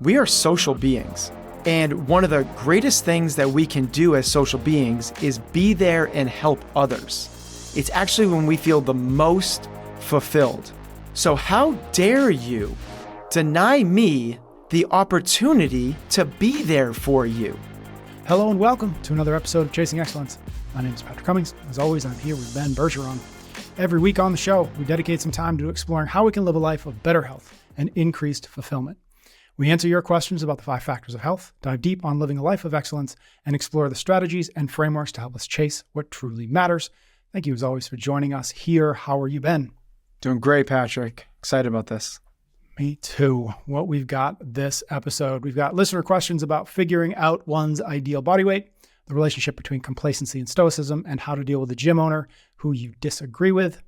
We are social beings. And one of the greatest things that we can do as social beings is be there and help others. It's actually when we feel the most fulfilled. So how dare you deny me the opportunity to be there for you? Hello and welcome to another episode of Chasing Excellence. My name is Patrick Cummings. As always, I'm here with Ben Bergeron. Every week on the show, we dedicate some time to exploring how we can live a life of better health and increased fulfillment. We answer your questions about the 5 factors of health, dive deep on living a life of excellence, and explore the strategies and frameworks to help us chase what truly matters. Thank you as always for joining us here. How are you, Ben? Doing great, Patrick. Excited about this. Me too. What we've got this episode, we've got listener questions about figuring out one's ideal body weight, the relationship between complacency and stoicism, and how to deal with a gym owner who you disagree with.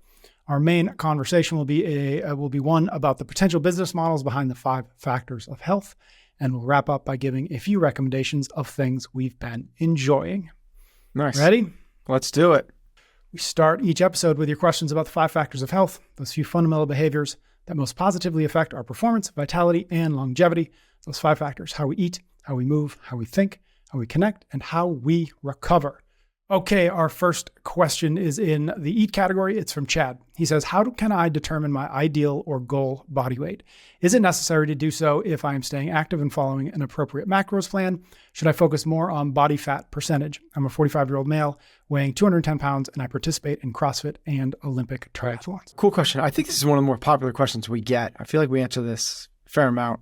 Our main conversation will be one about the potential business models behind the 5 factors of health, and we'll wrap up by giving a few recommendations of things we've been enjoying. Nice. Ready? Let's do it. We start each episode with your questions about the 5 factors of health, those few fundamental behaviors that most positively affect our performance, vitality, and longevity. Those 5 factors: how we eat, how we move, how we think, how we connect, and how we recover. Okay, our first question is in the eat category. It's from Chad. He says, how can I determine my ideal or goal body weight? Is it necessary to do so if I am staying active and following an appropriate macros plan? Should I focus more on body fat percentage? I'm a 45-year-old male weighing 210 pounds, and I participate in CrossFit and Olympic triathlons. Cool question. I think this is one of the more popular questions we get. I feel like we answer this a fair amount.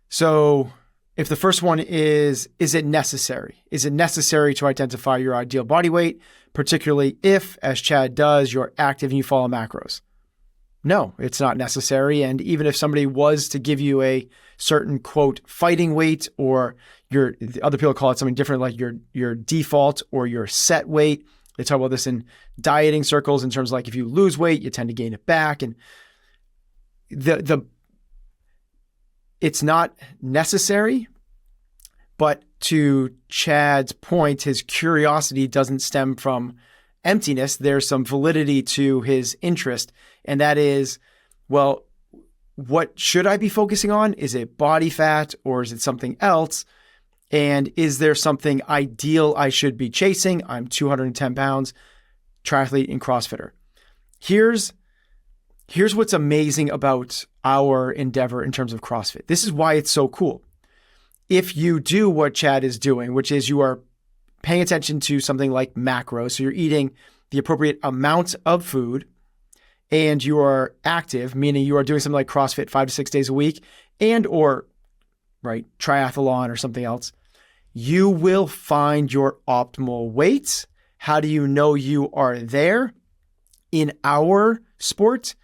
So if the first one is it necessary? Is it necessary to identify your ideal body weight, particularly if, as Chad does, you're active and you follow macros? No, it's not necessary. And even if somebody was to give you a certain, quote, fighting weight, or the other people call it something different, like your default or your set weight. They talk about this in dieting circles in terms of like if you lose weight, you tend to gain it back. And it's not necessary, but to Chad's point, his curiosity doesn't stem from emptiness. There's some validity to his interest, and that is, well, what should I be focusing on? Is it body fat or is it something else? And is there something ideal I should be chasing? I'm 210 pounds, triathlete and CrossFitter. Here's what's amazing about our endeavor in terms of CrossFit. This is why it's so cool. If you do what Chad is doing, which is you are paying attention to something like macros, so you're eating the appropriate amount of food, and you are active, meaning you are doing something like CrossFit 5 to 6 days a week, or triathlon or something else, you will find your optimal weight. How do you know you are there? In our sport,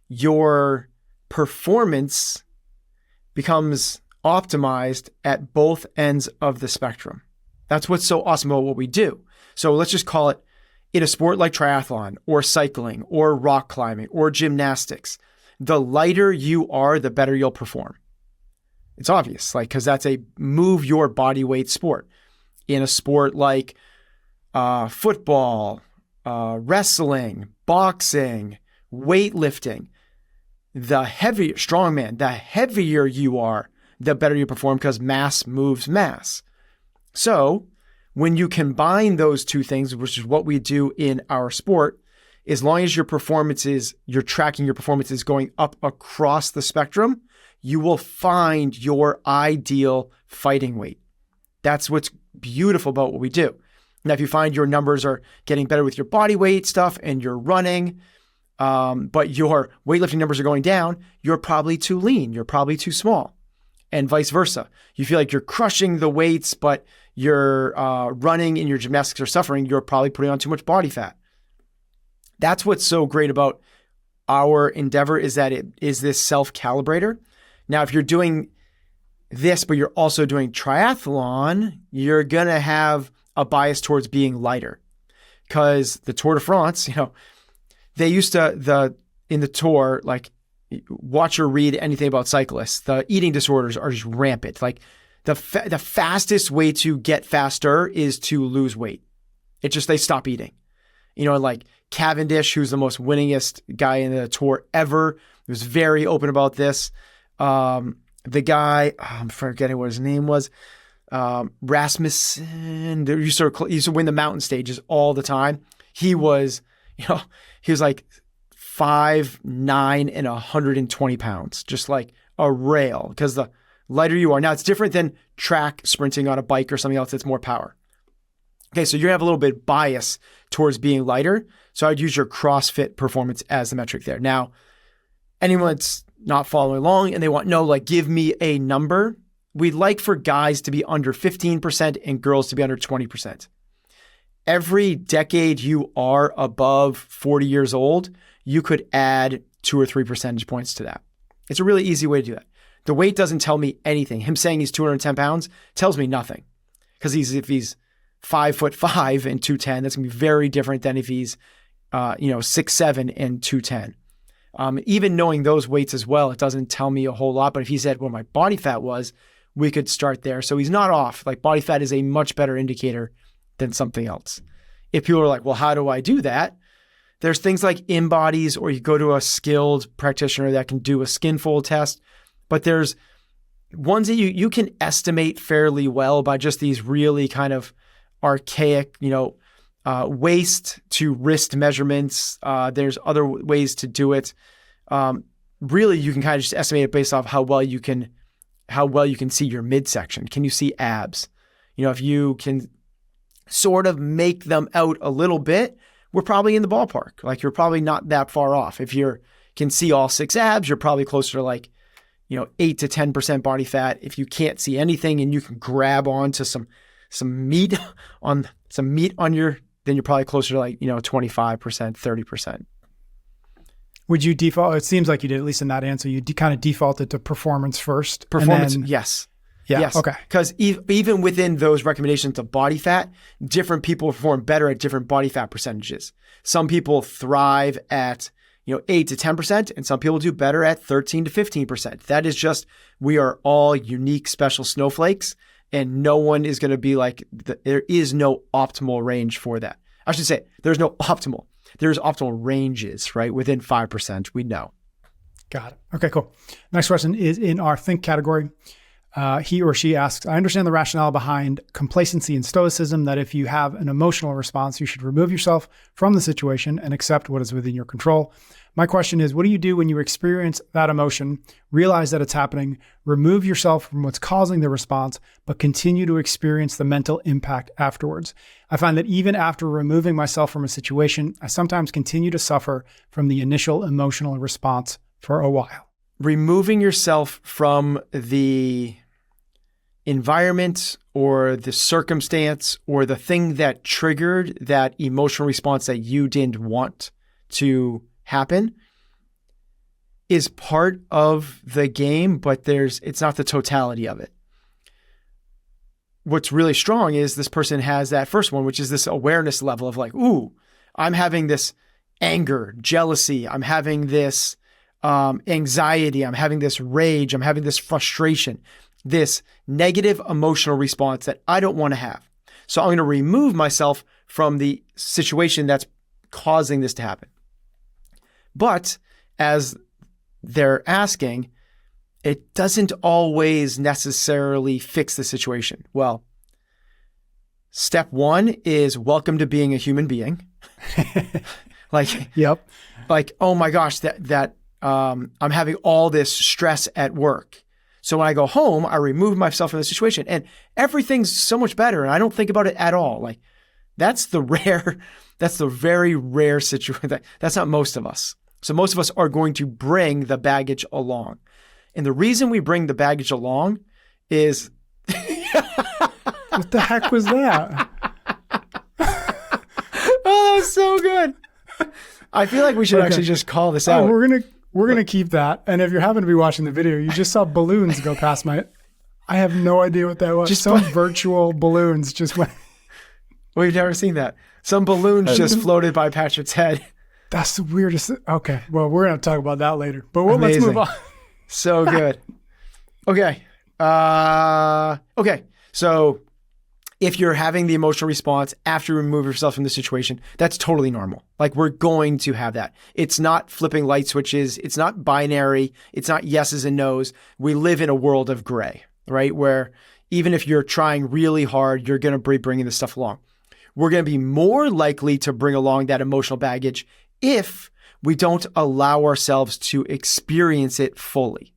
your performance becomes optimized at both ends of the spectrum. That's what's so awesome about what we do. So let's just call it, in a sport like triathlon or cycling or rock climbing or gymnastics, the lighter you are, the better you'll perform. It's obvious, because that's a move your body weight sport. In a sport like football, wrestling, boxing, weightlifting, the heavier you are, the better you perform, because mass moves mass. So when you combine those two things, which is what we do in our sport, as long as you're tracking your performances going up across the spectrum, you will find your ideal fighting weight. That's what's beautiful about what we do. Now, if you find your numbers are getting better with your body weight stuff and you're running, but your weightlifting numbers are going down, you're probably too lean, you're probably too small. And vice versa. You feel like you're crushing the weights, but you're running and your gymnastics are suffering, you're probably putting on too much body fat. That's what's so great about our endeavor, is that it is this self-calibrator. Now, if you're doing this, but you're also doing triathlon, you're going to have a bias towards being lighter. Because the Tour de France, they used to, in the Tour, watch or read anything about cyclists, the eating disorders are just rampant. The fastest way to get faster is to lose weight. It's just they stop eating. Cavendish, who's the most winningest guy in the Tour ever, was very open about this. the guy, I'm forgetting what his name was, Rasmussen, he used to win the mountain stages all the time. He was like 5'9" and 120 pounds, just like a rail, because the lighter you are. Now it's different than track sprinting on a bike or something else that's more power. Okay, so you're gonna have a little bit of bias towards being lighter. So I'd use your CrossFit performance as the metric there. Now, anyone that's not following along and they want, no, like give me a number, we'd like for guys to be under 15% and girls to be under 20%. Every decade you are above 40 years old, you could add 2 or 3 percentage points to that. It's a really easy way to do that. The weight doesn't tell me anything. Him saying he's 210 pounds tells me nothing. Because if he's 5'5" and 210, that's gonna be very different than if he's 6'7" and 210. Even knowing those weights as well, it doesn't tell me a whole lot. But if he said what my body fat was, we could start there. So he's not off. Like body fat is a much better indicator than something else. If people are like, well, how do I do that? There's things like InBodies, or you go to a skilled practitioner that can do a skin fold test. But there's ones that you can estimate fairly well by just these really kind of archaic, waist to wrist measurements. There's other ways to do it. Really, you can kind of just estimate it based off how well you can see your midsection. Can you see abs? If you can sort of make them out a little bit, we're probably in the ballpark. Like you're probably not that far off. If you can see all 6 abs, you're probably closer to like 8 to 10% body fat. If you can't see anything and you can grab onto some meat on your, then you're probably closer to like 25%, 30%. Would you default? It seems like you did, at least in that answer. You kind of defaulted to performance first. Performance, yes. Yeah. Yes. Okay. Because even within those recommendations of body fat, different people perform better at different body fat percentages. Some people thrive at 8 to 10%, and some people do better at 13 to 15%. That is just, we are all unique, special snowflakes, and no one is going to be like, there is no optimal range for that. I should say, there's no optimal. There's optimal ranges, right? Within 5%, we know. Got it. Okay, cool. Next question is in our think category. He or she asks, I understand the rationale behind complacency and stoicism, that if you have an emotional response, you should remove yourself from the situation and accept what is within your control. My question is, what do you do when you experience that emotion, realize that it's happening, remove yourself from what's causing the response, but continue to experience the mental impact afterwards? I find that even after removing myself from a situation, I sometimes continue to suffer from the initial emotional response for a while. Removing yourself from the environment or the circumstance or the thing that triggered that emotional response that you didn't want to happen is part of the game, but it's not the totality of it. What's really strong is this person has that first one, which is this awareness level of like, ooh, I'm having this anger, jealousy, I'm having this anxiety, I'm having this rage, I'm having this frustration, this negative emotional response that I don't want to have. So I'm going to remove myself from the situation that's causing this to happen. But as they're asking, it doesn't always necessarily fix the situation. Well, step 1 is welcome to being a human being. Yep. Like, oh my gosh, that I'm having all this stress at work. So when I go home, I remove myself from the situation and everything's so much better. And I don't think about it at all. Like that's the very rare situation. That's not most of us. So most of us are going to bring the baggage along. And the reason we bring the baggage along is... What the heck was that? Oh, that was so good. I feel like we should actually just call this out. We're gonna keep that. And if you're happen to be watching the video, you just saw balloons go past I have no idea what that was. Just some virtual balloons just went. We've never seen that. Some balloons just floated by Patrick's head. That's the weirdest. Okay, well, we're gonna talk about that later. But let's move on. So good. Okay. Okay. So if you're having the emotional response after you remove yourself from the situation, that's totally normal. Like, we're going to have that. It's not flipping light switches. It's not binary. It's not yeses and nos. We live in a world of gray, right? Where even if you're trying really hard, you're going to be bringing this stuff along. We're going to be more likely to bring along that emotional baggage if we don't allow ourselves to experience it fully.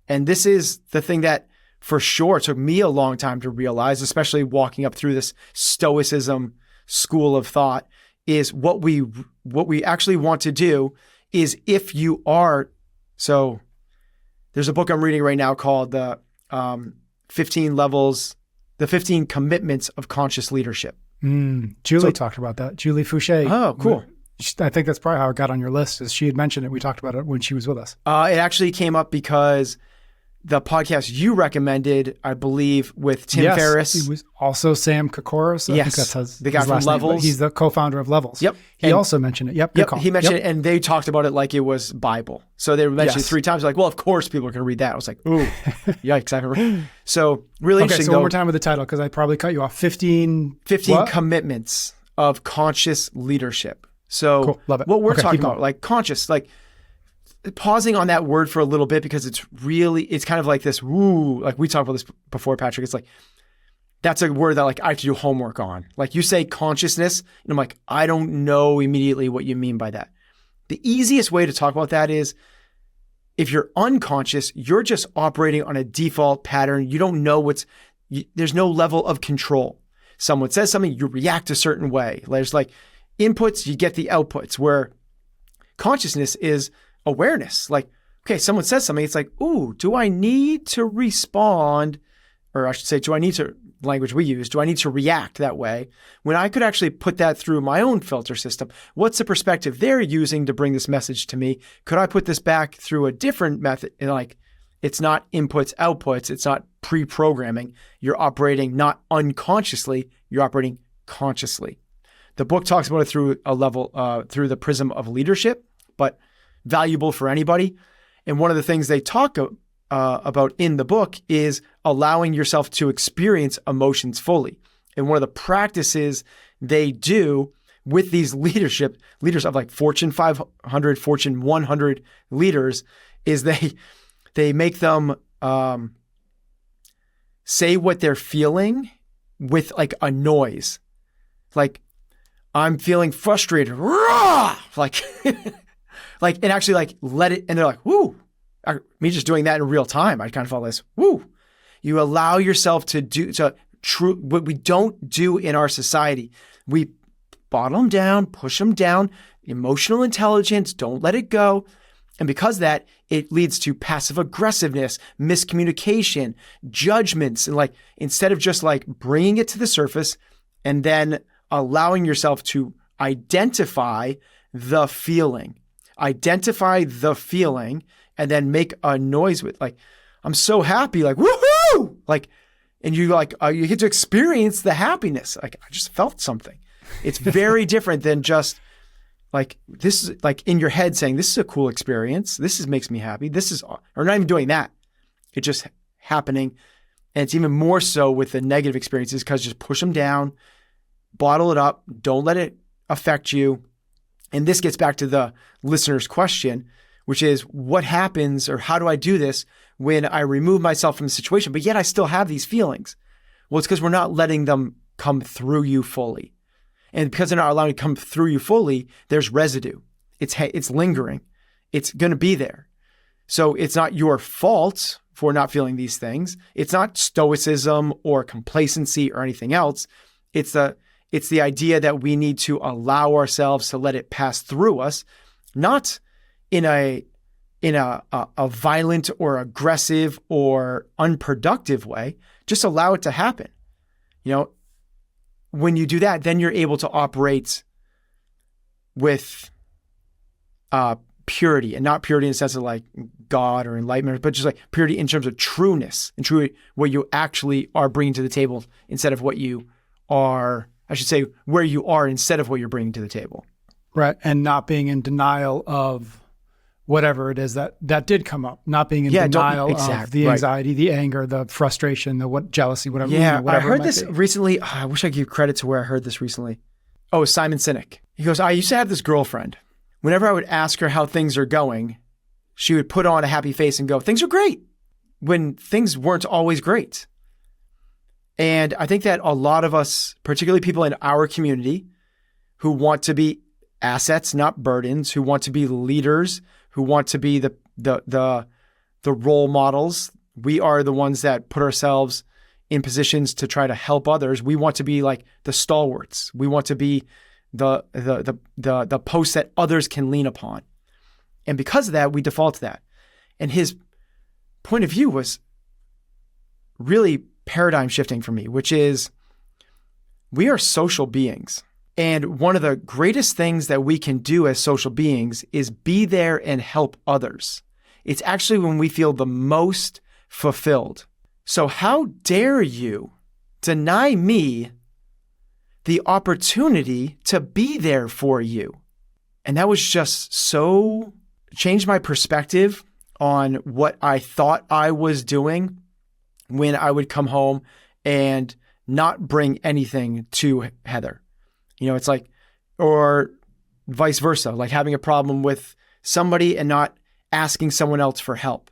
And this is the thing that for sure took me a long time to realize, especially walking up through this Stoicism school of thought, is what we actually want to do is if you are, so there's a book I'm reading right now called the 15 Commitments of Conscious Leadership. Julie talked about that. Julie Fouché. Oh, cool. I think that's probably how it got on your list, is she had mentioned it. We talked about it when she was with us. It actually came up because the podcast you recommended, I believe, with Tim Ferriss. He was also Sam Kokoros. I think that's the guy from Levels. He's the co-founder of Levels. Yep. He also mentioned it. Yep. He mentioned it, and they talked about it like it was Bible. So they mentioned it 3 times. Like, well, of course people are going to read that. I was like, ooh, yikes. I remember. So really interesting. So one more time with the title, because I probably cut you off. 15 Commitments of Conscious Leadership. So cool. Love it. What we're talking about, like conscious, like pausing on that word for a little bit, because it's kind of like this, woo, like we talked about this before, Patrick. It's like, that's a word that like I have to do homework on. Like, you say consciousness, and I'm like, I don't know immediately what you mean by that. The easiest way to talk about that is, if you're unconscious, you're just operating on a default pattern. You don't know there's no level of control. Someone says something, you react a certain way. There's like inputs, you get the outputs, where consciousness is awareness. Like, okay, someone says something, it's like, ooh, do I need to respond? Or I should say, language we use, do I need to react that way? When I could actually put that through my own filter system. What's the perspective they're using to bring this message to me? Could I put this back through a different method? And like, it's not inputs, outputs. It's not pre-programming. You're operating not unconsciously, you're operating consciously. The book talks about it through a level, through the prism of leadership, but valuable for anybody. And one of the things they talk about in the book is allowing yourself to experience emotions fully. And one of the practices they do with these leaders of like Fortune 500, Fortune 100 leaders is they make them say what they're feeling with like a noise. Like, I'm feeling frustrated. Rah! Like, like, and actually like let it, and they're like, whoo. Me just doing that in real time, I kind of follow this. Woo! You allow yourself to do what we don't do in our society. We bottle them down, push them down, emotional intelligence, don't let it go. And because of that, it leads to passive aggressiveness, miscommunication, judgments. And like, instead of just like bringing it to the surface and then allowing yourself to identify the feeling, and then make a noise with like, I'm so happy, like, woohoo! Like, and you like, you get to experience the happiness. Like, I just felt something. It's very different than just like, this is like in your head saying, this is a cool experience. Makes me happy. Or not even doing that. It's just happening. And it's even more so with the negative experiences, because just push them down, bottle it up. Don't let it affect you. And this gets back to the listener's question, which is, what happens, or how do I do this when I remove myself from the situation, but yet I still have these feelings? Well, it's because we're not letting them come through you fully. And because they're not allowing to come through you fully, there's residue. It's lingering. It's going to be there. So it's not your fault for not feeling these things. It's not stoicism or complacency or anything else. It's the idea that we need to allow ourselves to let it pass through us, not in a violent or aggressive or unproductive way. Just allow it to happen. You know, when you do that, then you're able to operate with purity, and not purity in the sense of like God or enlightenment, but just like purity in terms of trueness and truly what you actually are bringing to the table instead of what you are, I should say, where you are instead of what you're bringing to the table. Right. And not being in denial of whatever it is that did come up, not being in denial of the anxiety, the anger, the frustration, the jealousy, whatever. Yeah, whatever I heard this recently. Oh, I wish I could give credit to where I heard this recently. Oh, Simon Sinek. He goes, I used to have this girlfriend. Whenever I would ask her how things are going, she would put on a happy face and go, things are great, when things weren't always great. And I think that a lot of us, particularly people in our community who want to be assets, not burdens, who want to be leaders, who want to be the role models. We are the ones that put ourselves in positions to try to help others. We want to be like the stalwarts. We want to be the posts that others can lean upon. And because of that, we default to that. And his point of view was really paradigm shifting for me, which is we are social beings. And one of the greatest things that we can do as social beings is be there and help others. It's actually when we feel the most fulfilled. So how dare you deny me the opportunity to be there for you? And that was just so changed my perspective on what I thought I was doing when I would come home and not bring anything to Heather. You know, it's like, or vice versa, like having a problem with somebody and not asking someone else for help.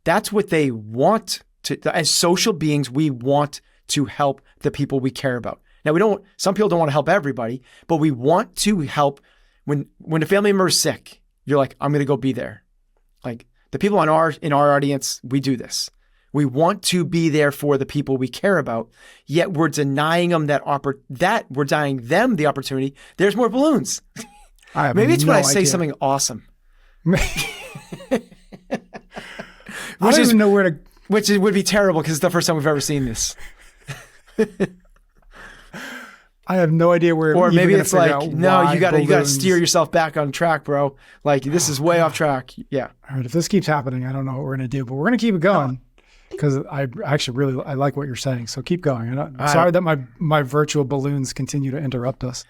That's what they want to, as social beings, we want to help the people we care about. Now some people don't want to help everybody, but we want to help when a family member is sick, you're like, I'm going to go be there. Like the people in our audience, we do this. We want to be there for the people we care about, yet we're denying them we're denying them the opportunity. There's more balloons. Maybe it's when I say something awesome. I don't even know where to. Which would be terrible because it's the first time we've ever seen this. I have no idea where. Or maybe it's like, no, you gotta steer yourself back on track, bro. Like this is way off track. Yeah. All right. If this keeps happening, I don't know what we're gonna do, but we're gonna keep it going because I actually I like what you're saying. So keep going. I'm sorry that my virtual balloons continue to interrupt us.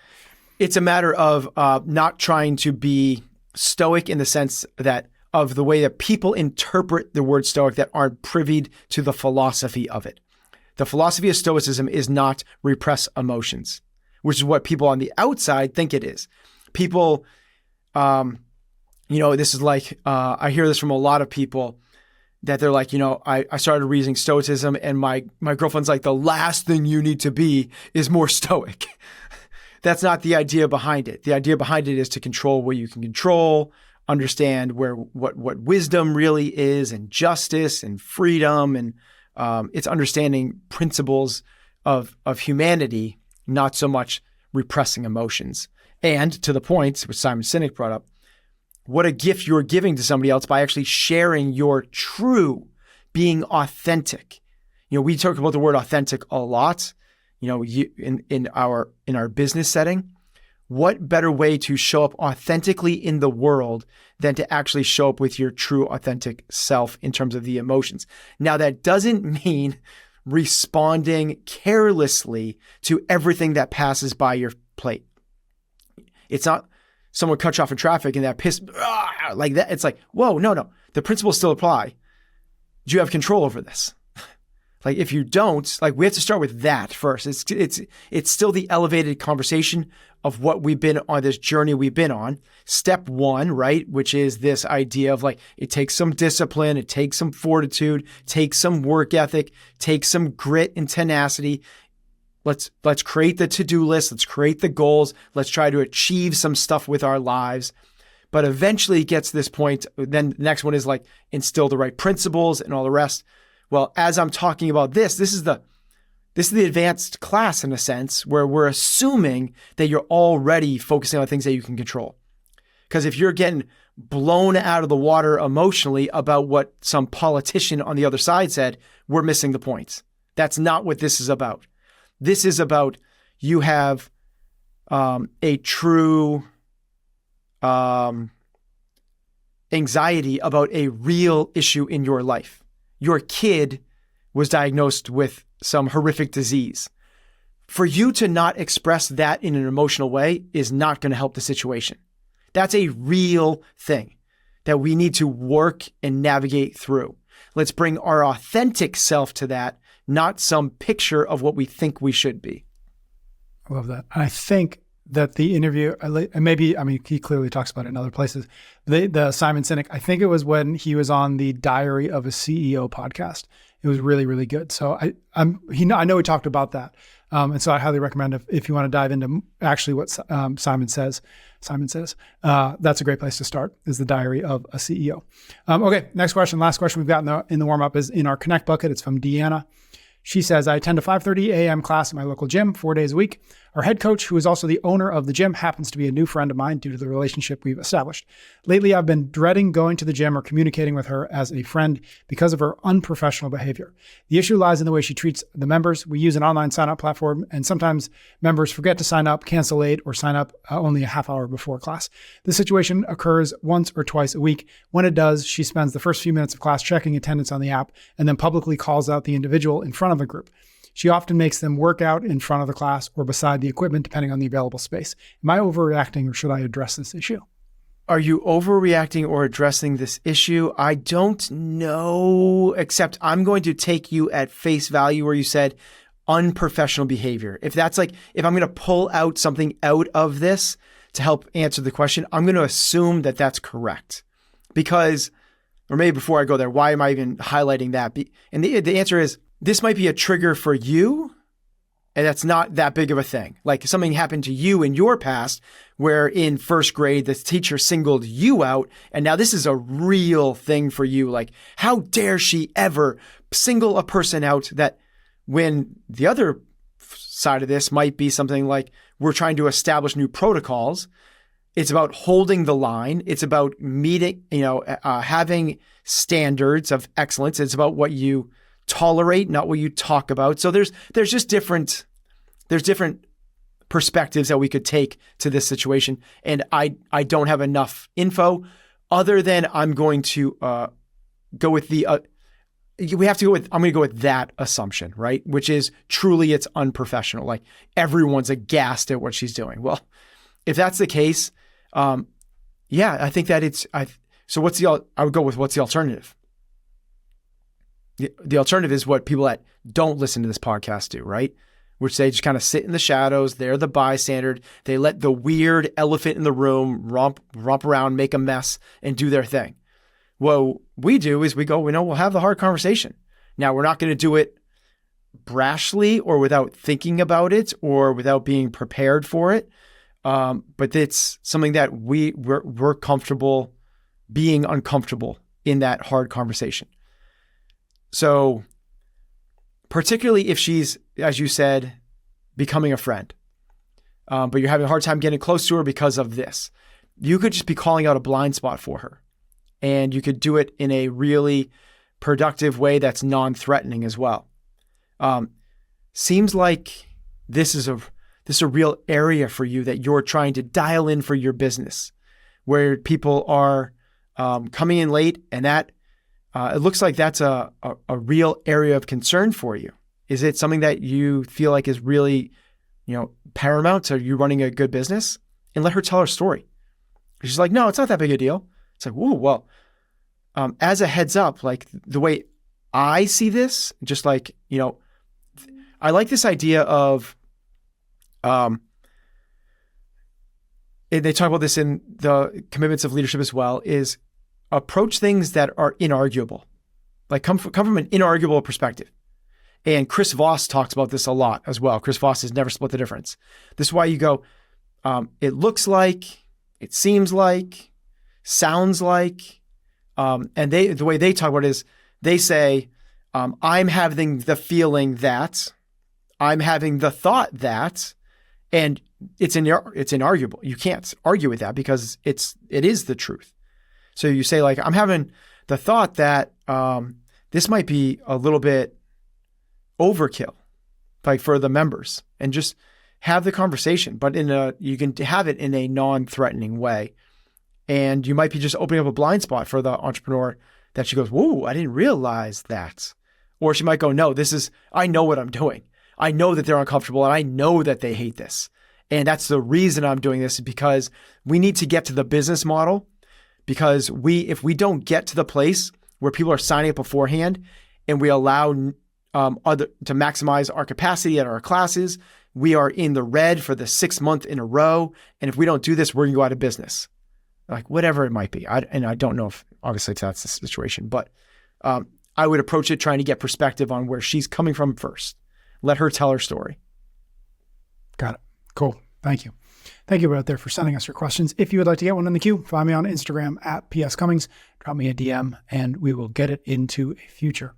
It's a matter of not trying to be stoic in the sense that of the way that people interpret the word stoic that aren't privy to the philosophy of it. The philosophy of Stoicism is not repress emotions, which is what people on the outside think it is. People, this is like, I hear this from a lot of people that they're like, I started reading Stoicism and my girlfriend's like, the last thing you need to be is more stoic. That's not the idea behind it. The idea behind it is to control what you can control, understand what wisdom really is, and justice and freedom, and it's understanding principles of humanity, not so much repressing emotions. And to the point, which Simon Sinek brought up, what a gift you're giving to somebody else by actually sharing your true, being authentic. We talk about the word authentic a lot. In our business setting. What better way to show up authentically in the world than to actually show up with your true authentic self in terms of the emotions? Now, that doesn't mean responding carelessly to everything that passes by your plate. It's not someone cuts you off in traffic and that like that. It's like, whoa, no. The principles still apply. Do you have control over this? Like if you don't, like we have to start with that first. It's still the elevated conversation of what we've been on, this journey we've been on. Step one, right? Which is this idea of like, it takes some discipline, it takes some fortitude, takes some work ethic, takes some grit and tenacity. Let's create the to-do list. Let's create the goals. Let's try to achieve some stuff with our lives. But eventually it gets to this point. Then the next one is like instill the right principles and all the rest. Well, as I'm talking about this is the advanced class in a sense where we're assuming that you're already focusing on things that you can control. Because if you're getting blown out of the water emotionally about what some politician on the other side said, we're missing the point. That's not what this is about. This is about you have a true anxiety about a real issue in your life. Your kid was diagnosed with some horrific disease. For you to not express that in an emotional way is not going to help the situation. That's a real thing. that we need to work and navigate through. Let's bring our authentic self to that, not some picture of what we think we should be. I love that. I think that the interview, he clearly talks about it in other places. The Simon Sinek, I think it was when he was on the Diary of a CEO podcast. It was really, really good. So I know he talked about that. And so I highly recommend if you want to dive into actually what Simon says, that's a great place to start, is the Diary of a CEO. Okay, next question. Last question we've got in the warm-up is in our Connect bucket. It's from Deanna. She says, I attend a 5:30 a.m. class at my local gym 4 days a week. Our head coach, who is also the owner of the gym, happens to be a new friend of mine due to the relationship we've established. Lately, I've been dreading going to the gym or communicating with her as a friend because of her unprofessional behavior. The issue lies in the way she treats the members. We use an online sign-up platform, and sometimes members forget to sign up, cancel late, or sign up only a half hour before class. This situation occurs once or twice a week. When it does, she spends the first few minutes of class checking attendance on the app and then publicly calls out the individual in front of a group. She often makes them work out in front of the class or beside the equipment, depending on the available space. Am I overreacting, or should I address this issue? Are you overreacting or addressing this issue? I don't know, except I'm going to take you at face value where you said unprofessional behavior. If I'm going to pull out something out of this to help answer the question, I'm going to assume that that's correct. Because, or maybe before I go there, why am I even highlighting that? And the answer is, this might be a trigger for you, and that's not that big of a thing. Like something happened to you in your past where in first grade, the teacher singled you out, and now this is a real thing for you. Like, how dare she ever single a person out? That when the other side of this might be something like we're trying to establish new protocols. It's about holding the line. It's about meeting, having standards of excellence. It's about what you tolerate, not what you talk about. So there's just different perspectives that we could take to this situation. And I don't have enough info other than I'm going to go with I'm going to go with that assumption, right? Which is truly it's unprofessional. Like everyone's aghast at what she's doing. Well, if that's the case, I think that I would go with what's the alternative? The alternative is what people that don't listen to this podcast do, right? Which they just kind of sit in the shadows. They're the bystander. They let the weird elephant in the room romp around, make a mess, and do their thing. What we do is we'll have the hard conversation. Now, we're not going to do it brashly or without thinking about it or without being prepared for it. But it's something that we're comfortable being uncomfortable in that hard conversation. So particularly if she's, as you said, becoming a friend, but you're having a hard time getting close to her because of this, you could just be calling out a blind spot for her. And you could do it in a really productive way that's non-threatening as well. Seems like this is a real area for you that you're trying to dial in for your business, where people are coming in late, and that it looks like that's a real area of concern for you. Is it something that you feel like is really, paramount to you running a good business? And let her tell her story. She's like, no, it's not that big a deal. It's like, whoa, well, as a heads up, like the way I see this, just like, I like this idea of, they talk about this in the Commitments of Leadership as well, is approach things that are inarguable, like come from an inarguable perspective. And Chris Voss talks about this a lot as well. Chris Voss has never split the difference. This is why you go, it looks like, it seems like, sounds like, and the way they talk about it is they say, I'm having the feeling that, I'm having the thought that, and it's inarguable. You can't argue with that because it is the truth. So you say like, I'm having the thought that this might be a little bit overkill, like for the members, and just have the conversation, but you can have it in a non-threatening way. And you might be just opening up a blind spot for the entrepreneur that she goes, whoa, I didn't realize that. Or she might go, no, I know what I'm doing. I know that they're uncomfortable and I know that they hate this. And that's the reason I'm doing this, because we need to get to the business model because if we don't get to the place where people are signing up beforehand and we allow to maximize our capacity at our classes, we are in the red for the 6th month in a row. And if we don't do this, we're going to go out of business. Like whatever it might be. And I don't know if obviously that's the situation, but I would approach it trying to get perspective on where she's coming from first. Let her tell her story. Got it. Cool. Thank you. Thank you out there for sending us your questions. If you would like to get one in the queue, find me on Instagram at PS Cummings, drop me a DM, and we will get it into a future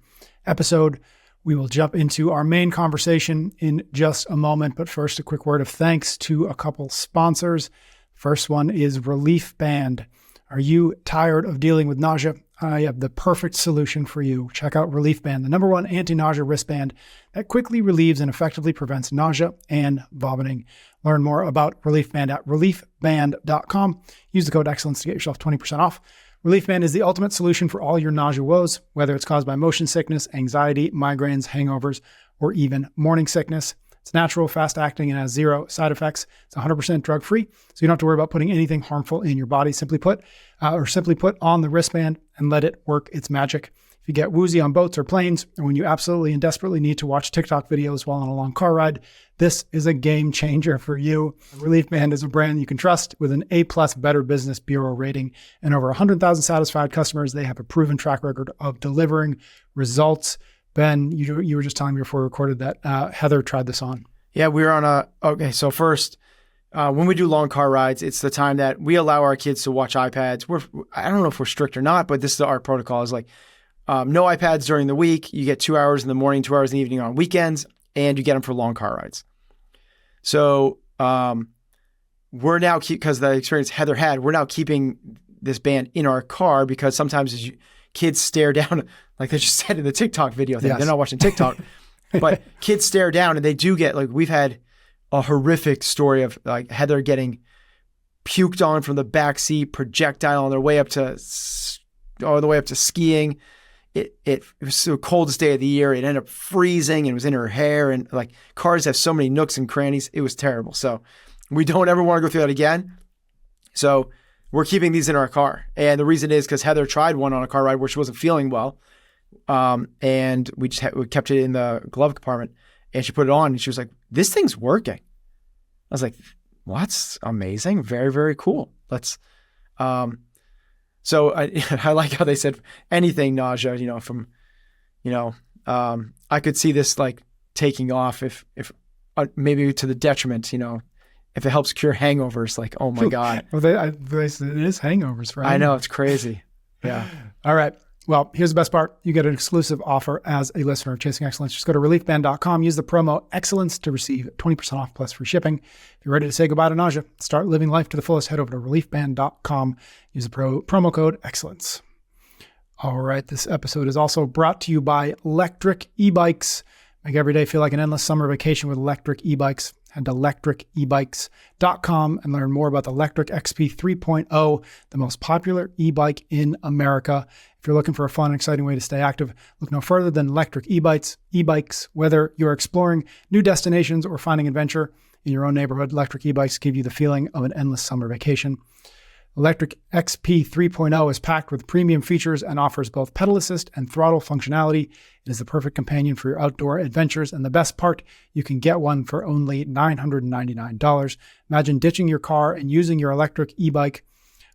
episode. We will jump into our main conversation in just a moment, but first a quick word of thanks to a couple sponsors. First one is Relief Band. Are you tired of dealing with nausea? I have the perfect solution for you. Check out Relief Band, the #1 anti-nausea wristband that quickly relieves and effectively prevents nausea and vomiting. Learn more about Relief Band at reliefband.com. Use the code EXCELLENCE to get yourself 20% off. Relief Band is the ultimate solution for all your nausea woes, whether it's caused by motion sickness, anxiety, migraines, hangovers, or even morning sickness. It's natural, fast-acting, and has 0 side effects. It's 100% drug-free, so you don't have to worry about putting anything harmful in your body. Simply put on the wristband and let it work its magic. If you get woozy on boats or planes, or when you absolutely and desperately need to watch TikTok videos while on a long car ride, this is a game changer for you. Relief Band is a brand you can trust with an A+ Better Business Bureau rating and over 100,000 satisfied customers. They have a proven track record of delivering results. Ben, you were just telling me before we recorded that Heather tried this on. Yeah, we were on okay, so first, when we do long car rides, it's the time that we allow our kids to watch iPads. I don't know if we're strict or not, but this is our protocol is like, no iPads during the week. You get 2 hours in the morning, 2 hours in the evening on weekends, and you get them for long car rides. So we're now, because the experience Heather had, we're now keeping this band in our car because sometimes as kids stare down, like they just said in the TikTok video thing. Yes. They're not watching TikTok, but kids stare down and they do get, like, we've had a horrific story of like Heather getting puked on from the back seat, projectile on their way up to, all the way up to skiing. It was the coldest day of the year. It ended up freezing and it was in her hair, and like cars have so many nooks and crannies. It was terrible. So we don't ever want to go through that again. So we're keeping these in our car. And the reason is because Heather tried one on a car ride where she wasn't feeling well. And we kept it in the glove compartment, and she put it on and she was like, this thing's working. I was like, well, that's amazing. Very, very cool. Let's, so I like how they said anything nausea, I could see this like taking off if maybe to the detriment, if it helps cure hangovers, like, oh my God. Well, they said it is hangovers, right? I know, it's crazy. Yeah. All right. Well, here's the best part. You get an exclusive offer as a listener of Chasing Excellence. Just go to reliefband.com, use the promo EXCELLENCE to receive 20% off plus free shipping. If you're ready to say goodbye to nausea, start living life to the fullest, head over to reliefband.com, use the promo code EXCELLENCE. All right, this episode is also brought to you by electric e-bikes. Make every day feel like an endless summer vacation with electric e-bikes. Head to electricebikes.com and learn more about the Electric XP 3.0, the most popular e-bike in America. If you're looking for a fun and exciting way to stay active, look no further than electric e-bikes. Whether you're exploring new destinations or finding adventure in your own neighborhood, electric e-bikes give you the feeling of an endless summer vacation. Electric XP 3.0 is packed with premium features and offers both pedal assist and throttle functionality. It is the perfect companion for your outdoor adventures, and the best part, you can get one for only $999. Imagine ditching your car and using your electric e-bike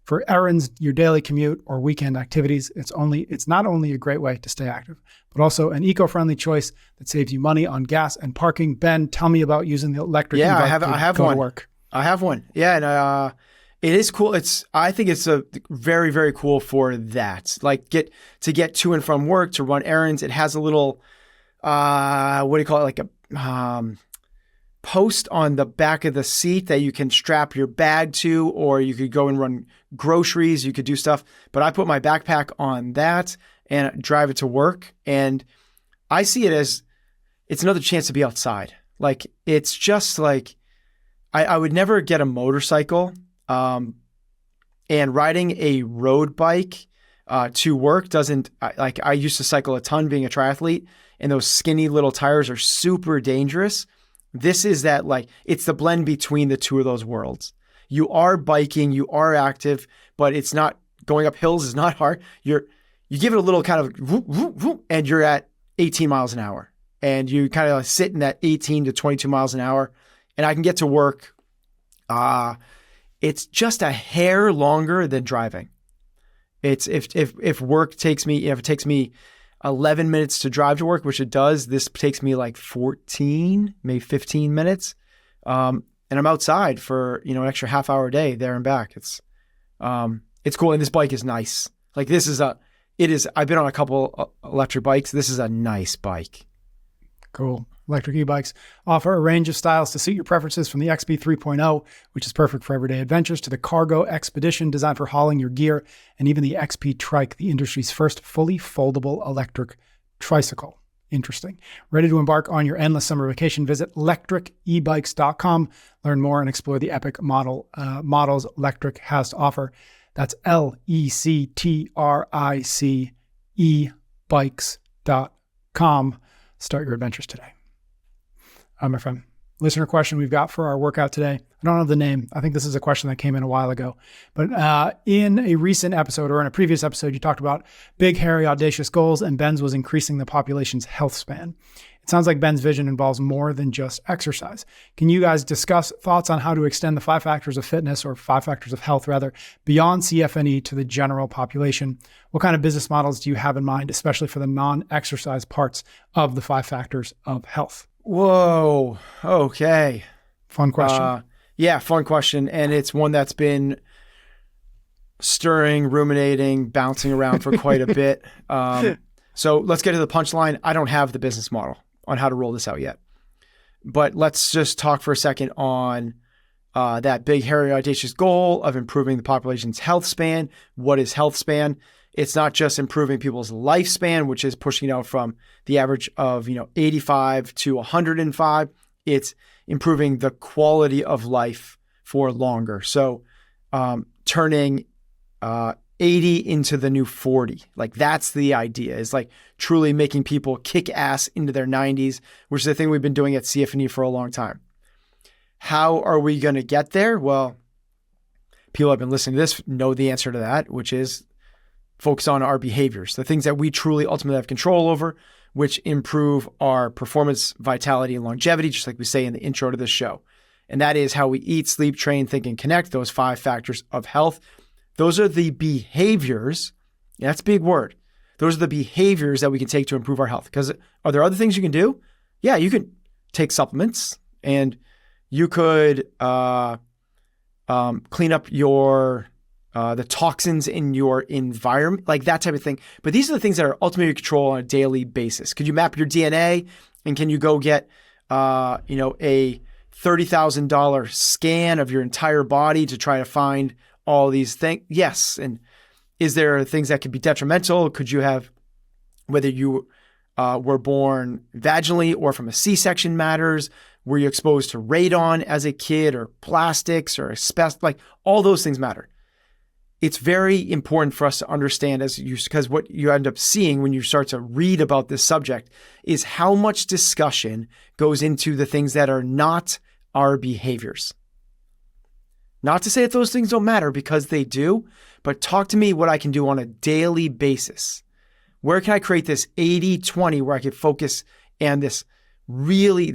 for errands, your daily commute, or weekend activities. It's not only a great way to stay active, but also an eco-friendly choice that saves you money on gas and parking. Ben, tell me about using the electric e-bike. I have go one. To work. I have one. Yeah, and it is cool. I think it's a very, very cool for that. Like get to and from work, to run errands. It has a little, what do you call it? Like a post on the back of the seat that you can strap your bag to, or you could go and run groceries. You could do stuff. But I put my backpack on that and drive it to work. And I see it as it's another chance to be outside. Like it's just like, I would never get a motorcycle. And riding a road bike to work I used to cycle a ton being a triathlete, and those skinny little tires are super dangerous. This is that, like, it's the blend between the two of those worlds. You are biking, you are active, but it's not going up hills is not hard. You give it a little kind of whoop, whoop, whoop, and you're at 18 miles an hour. And you kind of sit in that 18 to 22 miles an hour. And I can get to work. It's just a hair longer than driving. It's if work takes me, if it takes me 11 minutes to drive to work, which it does, this takes me like 14, maybe 15 minutes. And I'm outside for, an extra half hour a day there and back. It's cool. And this bike is nice. Like I've been on a couple electric bikes. This is a nice bike. Cool. Electric e-bikes offer a range of styles to suit your preferences, from the XP 3.0, which is perfect for everyday adventures, to the Cargo Expedition, designed for hauling your gear, and even the XP Trike, the industry's first fully foldable electric tricycle. Interesting. Ready to embark on your endless summer vacation? Visit lectricebikes.com. Learn more and explore the epic models Lectric has to offer. That's LECTRIC ebikes.com. Start your adventures today. My friend, listener question we've got for our workout today. I don't know the name. I think this is a question that came in a while ago. But in a recent episode, or in a previous episode, you talked about big, hairy, audacious goals, and Ben's was increasing the population's health span. It sounds like Ben's vision involves more than just exercise. Can you guys discuss thoughts on how to extend the 5 factors of fitness, or 5 factors of health rather, beyond CFNE to the general population? What kind of business models do you have in mind, especially for the non-exercise parts of the 5 factors of health? Whoa. Okay. Fun question. Fun question. And it's one that's been stirring, ruminating, bouncing around for quite a bit. So let's get to the punchline. I don't have the business model on how to roll this out yet. But let's just talk for a second on that big, hairy, audacious goal of improving the population's health span. What is health span? It's not just improving people's lifespan, which is pushing out from the average of 85 to 105. It's improving the quality of life for longer. So turning 80 into the new 40. Like, that's the idea, is like truly making people kick ass into their 90s, which is the thing we've been doing at CFNE for a long time. How are we going to get there? Well, people have been listening to this know the answer to that, which is focus on our behaviors, the things that we truly ultimately have control over, which improve our performance, vitality, and longevity, just like we say in the intro to this show. And that is how we eat, sleep, train, think, and connect, those 5 factors of health. Those are the behaviors. That's a big word. Those are the behaviors that we can take to improve our health. Because are there other things you can do? Yeah, you can take supplements, and you could clean up the toxins in your environment, like that type of thing. But these are the things that are ultimately your control on a daily basis. Could you map your DNA, and can you go get a $30,000 scan of your entire body to try to find all these things? Yes. And is there things that could be detrimental? Could you have, whether you were born vaginally or from a C-section matters? Were you exposed to radon as a kid, or plastics, or asbestos? Like, all those things matter. It's very important for us to understand, because what you end up seeing when you start to read about this subject is how much discussion goes into the things that are not our behaviors. Not to say that those things don't matter, because they do, but talk to me what I can do on a daily basis. Where can I create this 80-20 where I can focus and this really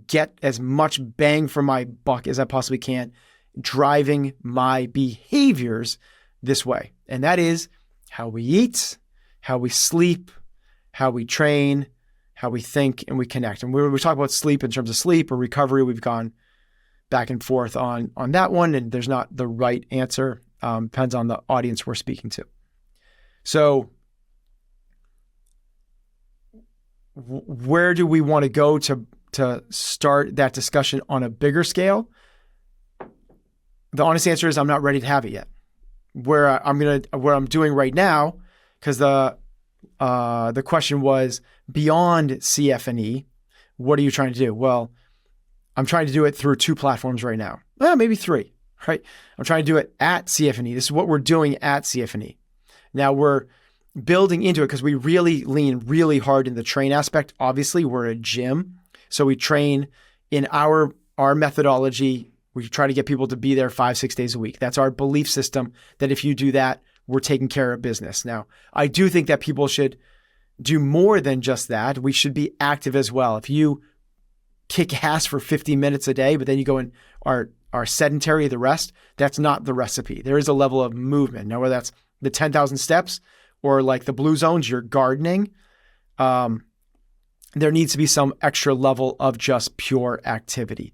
get as much bang for my buck as I possibly can, driving my behaviors this way. And that is how we eat, how we sleep, how we train, how we think, and we connect. And we talk about sleep in terms of sleep or recovery. We've gone back and forth on that one, and there's not the right answer. Depends on the audience we're speaking to. So where do we want to go to start that discussion on a bigger scale? The honest answer is I'm not ready to have it yet. What I'm doing right now, because the question was beyond CFNE, what are you trying to do? Well, I'm trying to do it through 2 platforms right now. Well, maybe 3, right? I'm trying to do it at CFNE. This is what we're doing at CFNE. Now we're building into it because we really lean really hard in the train aspect. Obviously, we're a gym, so we train in our methodology. We try to get people to be there 5-6 days a week. That's our belief system, that if you do that, we're taking care of business. Now, I do think that people should do more than just that. We should be active as well. If you kick ass for 50 minutes a day, but then you go and are sedentary the rest, that's not the recipe. There is a level of movement. Now, whether that's the 10,000 steps or like the blue zones, you're gardening, there needs to be some extra level of just pure activity.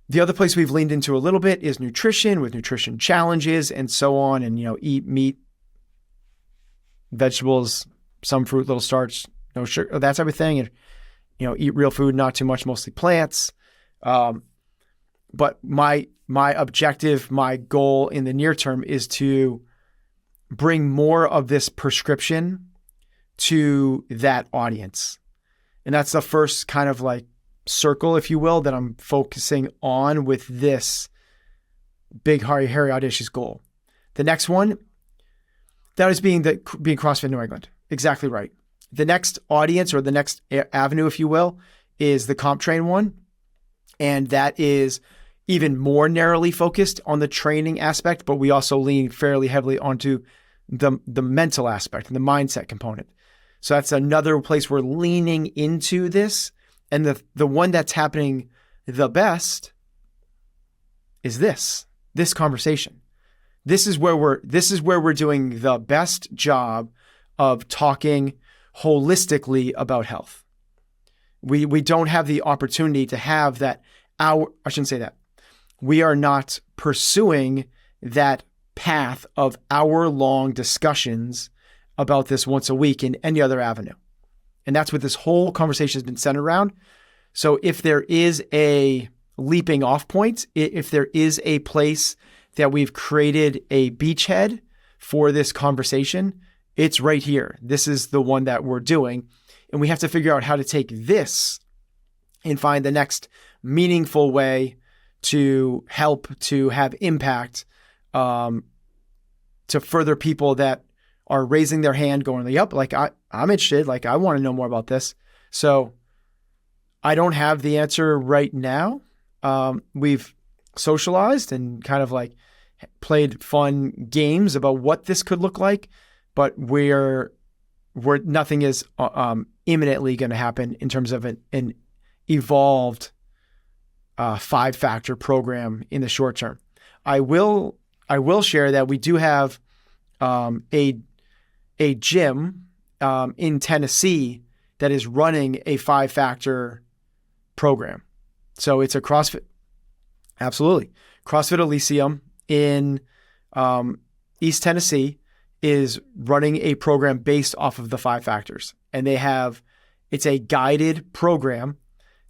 The other place we've leaned into a little bit is nutrition, with nutrition challenges and so on. And, eat meat, vegetables, some fruit, little starch, no sugar, that type of thing. And, eat real food, not too much, mostly plants. But my objective, my goal in the near term is to bring more of this prescription to that audience. And that's the first kind of like circle, if you will, that I'm focusing on with this big, hairy, audacious goal. The next one, that is being CrossFit New England. Exactly right. The next audience, or the next avenue, if you will, is the Comp Train one. And that is even more narrowly focused on the training aspect, but we also lean fairly heavily onto the mental aspect and the mindset component. So that's another place we're leaning into this. And the one that's happening the best is this conversation. This is where we're doing the best job of talking holistically about health. We don't have the opportunity to have that. I shouldn't say that. We are not pursuing that path of hour-long discussions about this once a week in any other avenue. And that's what this whole conversation has been centered around. So if there is a leaping off point, if there is a place that we've created a beachhead for this conversation, it's right here. This is the one that we're doing. And we have to figure out how to take this and find the next meaningful way to help to have impact to further people that are raising their hand going, yep, like I'm interested, like I want to know more about this. So I don't have the answer right now. We've socialized and kind of like played fun games about what this could look like, but nothing is imminently going to happen in terms of an evolved 5-factor program in the short term. I will share that we do have a gym in Tennessee that is running a 5-factor program. So it's a CrossFit, absolutely. CrossFit Elysium in East Tennessee is running a program based off of the 5 factors. And it's a guided program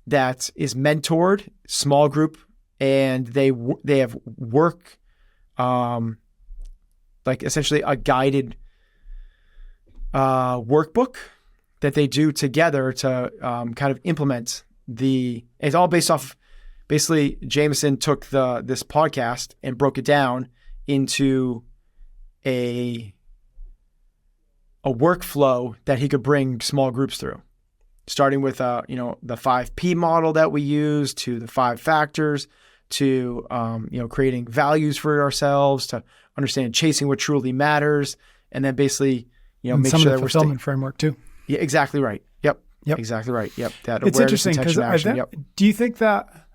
that is mentored, small group, and they have work, like essentially a guided workbook that they do together to kind of implement it's all based off, basically Jameson took this podcast and broke it down into a workflow that he could bring small groups through, starting with the 5P model that we use, to the 5 factors, to creating values for ourselves, to understand chasing what truly matters, and then basically and make some sure of that the fulfillment framework too. Yeah, exactly right. Yep. Exactly right. Yep. That it's awareness, interesting because do you think that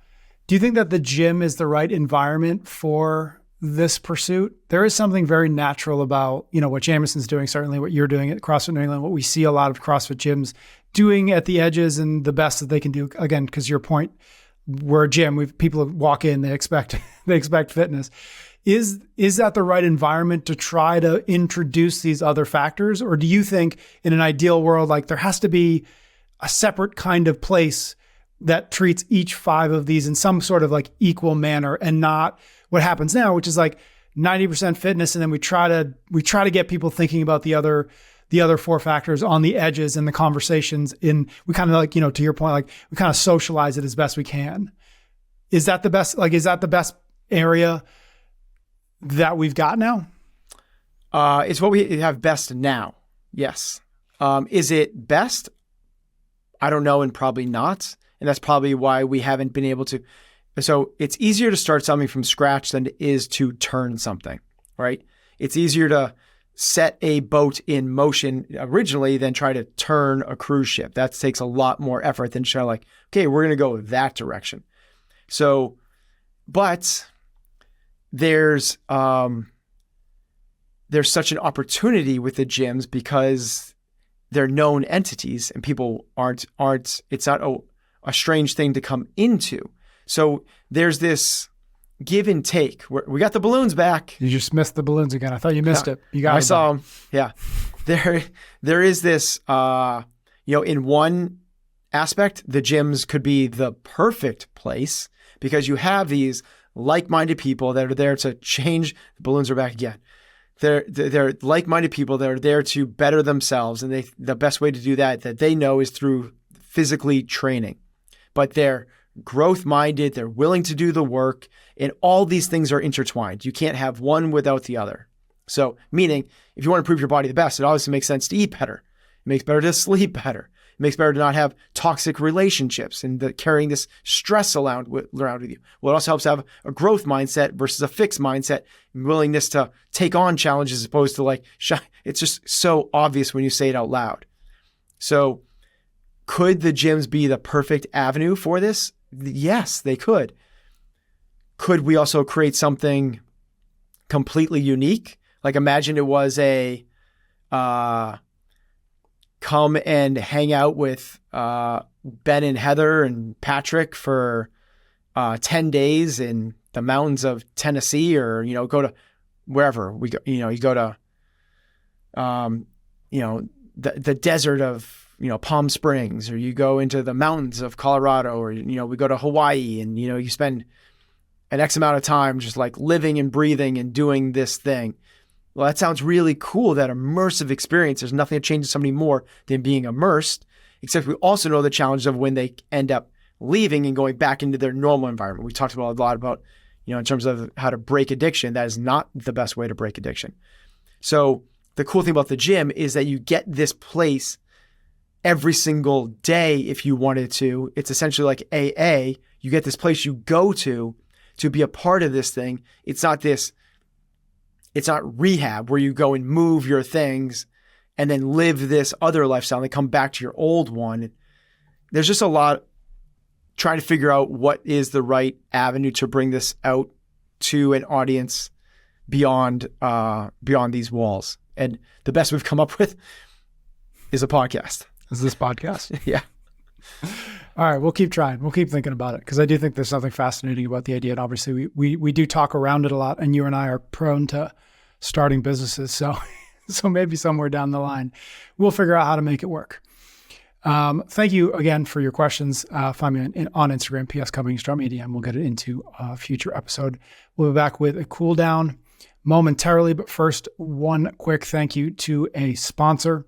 the gym is the right environment for this pursuit? There is something very natural about what Jameson's doing, certainly what you're doing at CrossFit New England, what we see a lot of CrossFit gyms doing at the edges, and the best that they can do. Again, because your point, we're a gym. People walk in, they expect fitness. Is that the right environment to try to introduce these other factors? Or do you think in an ideal world, like there has to be a separate kind of place that treats each 5 of these in some sort of like equal manner, and not what happens now, which is like 90% fitness. And then we try to get people thinking about the other 4 factors on the edges, and the conversations we kind of like, to your point, like we kind of socialize it as best we can. Is that the best area that we've got now? It's what we have best now. Yes. Is it best? I don't know, and probably not. And that's probably why we haven't been able to So it's easier to start something from scratch than it is to turn something, right? It's easier to set a boat in motion originally than try to turn a cruise ship. That takes a lot more effort than trying like, okay, we're going to go that direction. So, but there's such an opportunity with the gyms because they're known entities and people aren't, it's not a strange thing to come into. So there's this give and take. We got the balloons back. You just missed the balloons again. I thought you missed it. You got it. I saw them. Yeah. There is this, in one aspect, the gyms could be the perfect place because you have these like-minded people that are there to change. The balloons are back again. They're like-minded people that are there to better themselves. And the best way to do that they know is through physically training. But they're growth-minded, they're willing to do the work, and all these things are intertwined. You can't have one without the other. So meaning, if you want to improve your body the best, it obviously makes sense to eat better. It makes better to sleep better. It makes better to not have toxic relationships and carrying this stress around with you. Well, it also helps to have a growth mindset versus a fixed mindset and willingness to take on challenges as opposed to like, it's just so obvious when you say it out loud. So could the gyms be the perfect avenue for this? Yes, they could. Could we also create something completely unique? Like imagine it was a come and hang out with Ben and Heather and Patrick for 10 days in the mountains of Tennessee, or go to wherever we go. You go to the desert of Palm Springs, or you go into the mountains of Colorado, or we go to Hawaii, and you spend an X amount of time just like living and breathing and doing this thing. Well, that sounds really cool, that immersive experience. There's nothing that changes somebody more than being immersed, except we also know the challenge of when they end up leaving and going back into their normal environment. We talked about a lot about, in terms of how to break addiction. That is not the best way to break addiction. So the cool thing about the gym is that you get this place every single day if you wanted to. It's essentially like AA. You get this place you go to be a part of this thing. It's not rehab where you go and move your things and then live this other lifestyle and then come back to your old one. There's just a lot trying to figure out what is the right avenue to bring this out to an audience beyond these walls. And the best we've come up with is a podcast. Is this podcast? Yeah. All right, we'll keep trying. We'll keep thinking about it because I do think there's something fascinating about the idea. And obviously we do talk around it a lot, and you and I are prone to starting businesses. So maybe somewhere down the line, we'll figure out how to make it work. Thank you again for your questions. Find me on Instagram, PS Cummings, drop me a DM. We'll get it into a future episode. We'll be back with a cool down momentarily, but first, one quick thank you to a sponsor.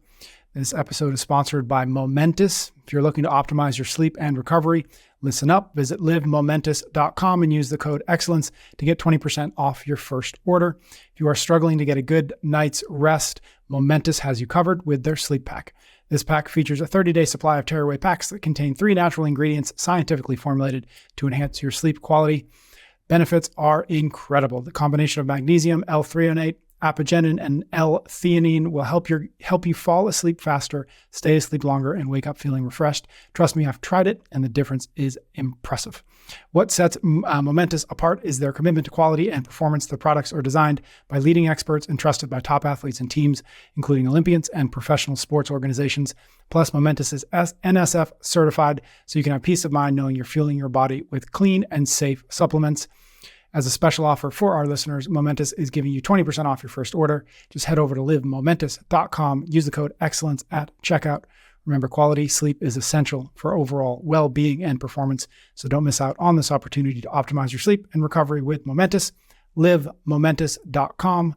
This episode is sponsored by Momentous. If you're looking to optimize your sleep and recovery, listen up. Visit livemomentous.com and use the code EXCELLENCE to get 20% off your first order. If you are struggling to get a good night's rest, Momentous has you covered with their sleep pack. This pack features a 30-day supply of tearaway packs that contain 3 natural ingredients scientifically formulated to enhance your sleep quality. Benefits are incredible. The combination of magnesium, L-threonate, apigenin, and L-theanine will help you fall asleep faster, stay asleep longer, and wake up feeling refreshed. Trust me, I've tried it, and the difference is impressive. What sets Momentous apart is their commitment to quality and performance. The products are designed by leading experts and trusted by top athletes and teams, including Olympians and professional sports organizations. Plus, Momentous is NSF certified, so you can have peace of mind knowing you're fueling your body with clean and safe supplements. As a special offer for our listeners, Momentous is giving you 20% off your first order. Just head over to livemomentous.com. Use the code EXCELLENCE at checkout. Remember, quality sleep is essential for overall well-being and performance, so don't miss out on this opportunity to optimize your sleep and recovery with Momentous. Livemomentous.com.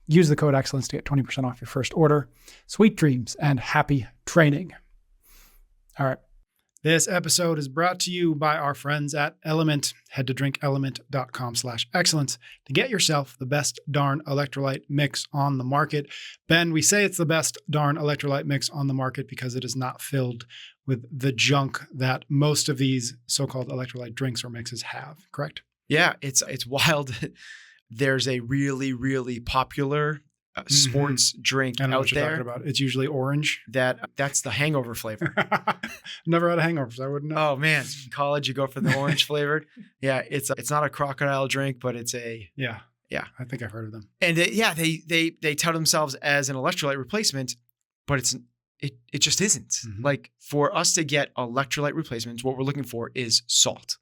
Use the code EXCELLENCE to get 20% off your first order. Sweet dreams and happy training. All right. This episode is brought to you by our friends at Element. Head to drinkelement.com/excellence to get yourself the best darn electrolyte mix on the market. Ben, we say it's the best darn electrolyte mix on the market because it is not filled with the junk that most of these so-called electrolyte drinks or mixes have, correct? Yeah, it's wild. There's a really, really popular sports drink I know out what you're there. talking about. It's usually orange. That's the hangover flavor. Never had a hangover, so I wouldn't know. Oh man, in college you go for the orange flavored. Yeah, it's not a crocodile drink, but it's a Yeah. Yeah. I think I've heard of them. And they tout themselves as an electrolyte replacement, but it just isn't. Mm-hmm. Like for us to get electrolyte replacements, what we're looking for is salt.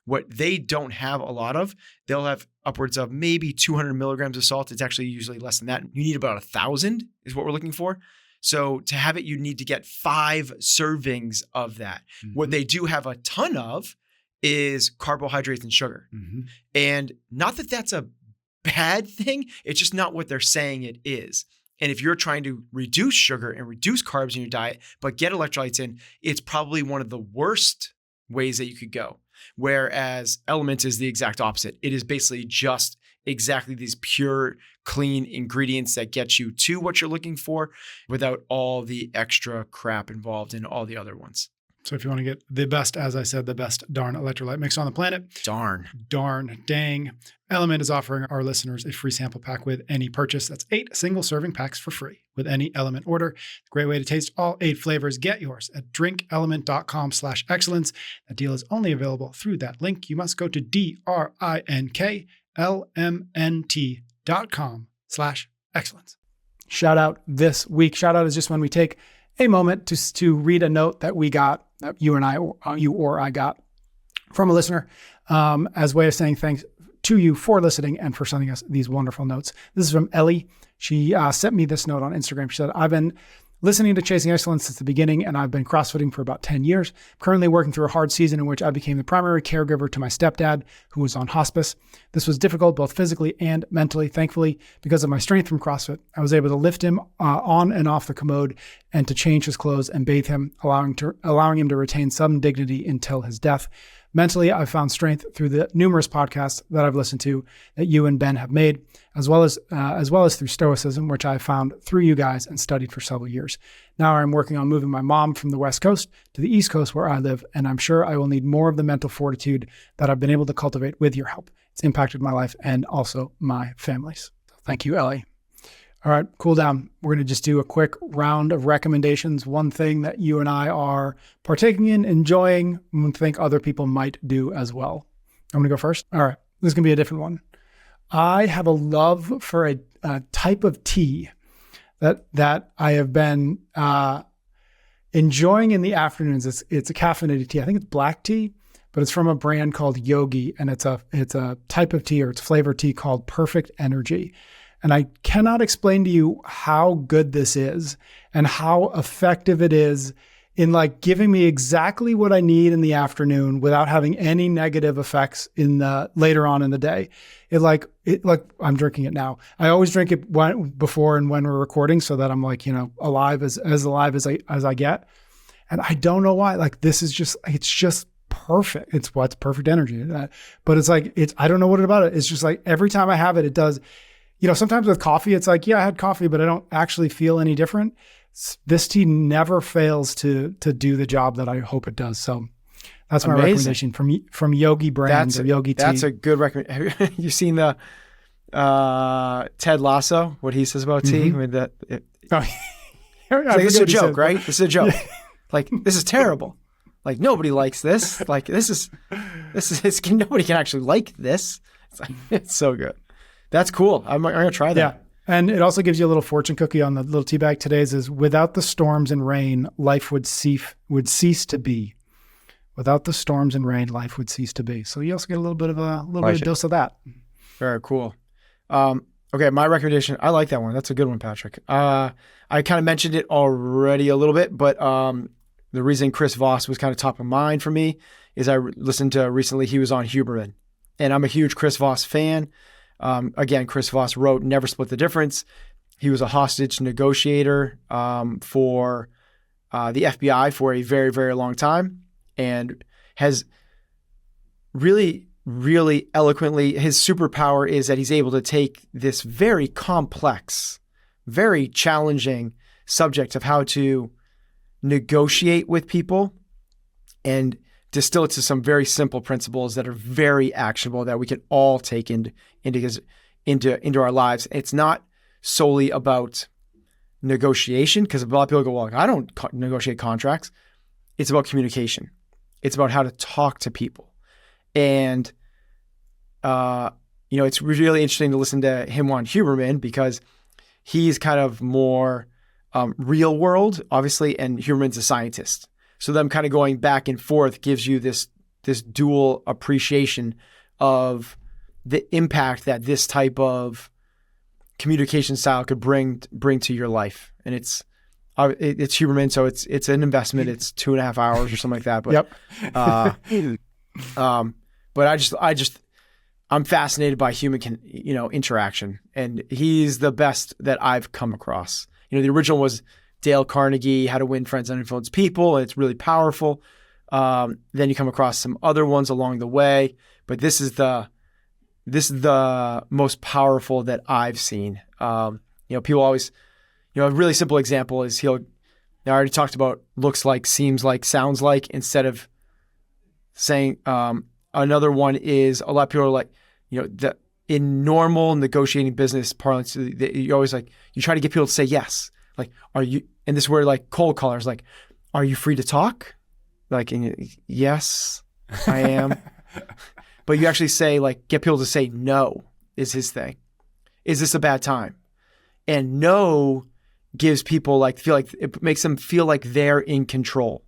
What they don't have a lot of, they'll have upwards of maybe 200 milligrams of salt. It's actually usually less than that. You need about 1,000 is what we're looking for. So to have it, you need to get 5 servings of that. Mm-hmm. What they do have a ton of is carbohydrates and sugar. Mm-hmm. And not that that's a bad thing. It's just not what they're saying it is. And if you're trying to reduce sugar and reduce carbs in your diet, but get electrolytes in, it's probably one of the worst ways that you could go. Whereas Element is the exact opposite. It is basically just exactly these pure, clean ingredients that get you to what you're looking for without all the extra crap involved in all the other ones. So if you want to get the best, as I said, the best darn electrolyte mix on the planet. Darn, dang. Element is offering our listeners a free sample pack with any purchase. That's 8 single serving packs for free with any Element order. Great way to taste all 8 flavors. Get yours at drinkelement.com/excellence. That deal is only available through that link. You must go to drinklmnt.com/excellence. Shout out this week. Shout out is just when we take a moment to read a note that we got, that you or I got from a listener, as a way of saying thanks to you for listening and for sending us these wonderful notes. This is from Ellie. She sent me this note on Instagram. She said, I've been listening to Chasing Excellence since the beginning, and I've been CrossFitting for about 10 years. Currently working through a hard season in which I became the primary caregiver to my stepdad, who was on hospice. This was difficult both physically and mentally. Thankfully, because of my strength from CrossFit, I was able to lift him on and off the commode and to change his clothes and bathe him, allowing him to retain some dignity until his death. Mentally, I've found strength through the numerous podcasts that I've listened to that you and Ben have made, as well as through Stoicism, which I found through you guys and studied for several years. Now I'm working on moving my mom from the West Coast to the East Coast where I live, and I'm sure I will need more of the mental fortitude that I've been able to cultivate with your help. It's impacted my life and also my family's. So thank you, Ellie. All right, cool down. We're going to just do a quick round of recommendations. One thing that you and I are partaking in, enjoying, and think other people might do as well. I'm going to go first. All right, this is going to be a different one. I have a love for a type of tea that I have been enjoying in the afternoons. It's a caffeinated tea. I think it's black tea, but it's from a brand called Yogi, and it's a type of tea, or it's flavored tea called Perfect Energy. And I cannot explain to you how good this is and how effective it is in like giving me exactly what I need in the afternoon without having any negative effects in the later on in the day. It like I'm drinking it now. I always drink it before and when we're recording so that I'm like, alive as alive as I get. And I don't know why. Like it's just perfect. It's what's perfect energy. But it's like I don't know what about it. It's just like every time I have it, it does. Sometimes with coffee, it's like, yeah, I had coffee, but I don't actually feel any different. This tea never fails to do the job that I hope it does. So that's my recommendation from Yogi Brands or Yogi Tea. That's a good recommendation. Have you seen the Ted Lasso, what he says about tea? Mm-hmm. This is a joke, right? This is a joke. Like, this is terrible. Like, nobody likes this. Like, nobody can actually like this. It's so good. That's cool. I'm going to try that. Yeah. And it also gives you a little fortune cookie on the little tea bag. Today's is, without the storms and rain, life would cease to be. Without the storms and rain, life would cease to be. So you also get a little bit of a dose of that. Very cool. Okay, my recommendation, I like that one. That's a good one, Patrick. I kind of mentioned it already a little bit, but the reason Chris Voss was kind of top of mind for me is I listened to recently, he was on Huberman. And I'm a huge Chris Voss fan. Again, Chris Voss wrote Never Split the Difference. He was a hostage negotiator for the FBI for a very, very long time. and has really, really eloquently, his superpower is that he's able to take this very complex, very challenging subject of how to negotiate with people and distill it to some very simple principles that are very actionable that we can all take into our lives. It's not solely about negotiation, because a lot of people go, well, I don't negotiate contracts. It's about communication. It's about how to talk to people. And, it's really interesting to listen to him on Huberman, because he's kind of more real world, obviously, and Huberman's a scientist. So them kind of going back and forth gives you this dual appreciation of the impact that this type of communication style could bring to your life. And it's Huberman, so it's an investment. It's 2.5 hours or something like that. But Yep. But I'm fascinated by human interaction, and he's the best that I've come across. The original was Dale Carnegie, How to Win Friends and Influence People, and it's really powerful. Then you come across some other ones along the way, but this is the most powerful that I've seen. People always, a really simple example is I already talked about looks like, seems like, sounds like, instead of saying, another one is, a lot of people are like, in normal negotiating business parlance, you always you try to get people to say yes. Like, are you, and this is where cold callers, are you free to talk? Yes, I am. But you actually say, get people to say no is his thing. Is this a bad time? And no gives people it makes them feel like they're in control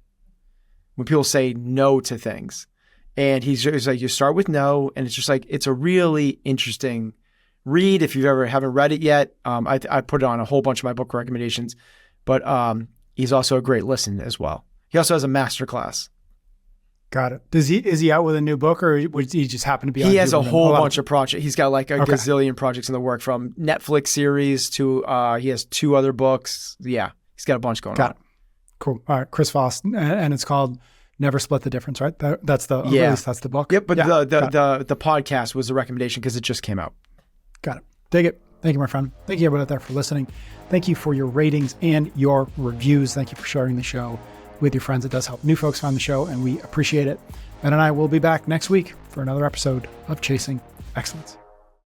when people say no to things. And he's you start with no, and it's just it's a really interesting read if you haven't read it yet. I put it on a whole bunch of my book recommendations, but he's also a great listen as well. He also has a masterclass. Got it. Is he out with a new book, or would he just happen to be? He has a whole bunch of projects. He's got a gazillion projects in the work, from Netflix series to he has 2 other books. Yeah, he's got a bunch going on. Got it. Cool. All right, Chris Voss, and it's called Never Split the Difference, right? That's the, yeah. At least that's the book. Yep, but the podcast was a recommendation because it just came out. Got it. Dig it. Thank you, my friend. Thank you, everyone out there, for listening. Thank you for your ratings and your reviews. Thank you for sharing the show with your friends. It does help new folks find the show, and we appreciate it. Ben and I will be back next week for another episode of Chasing Excellence.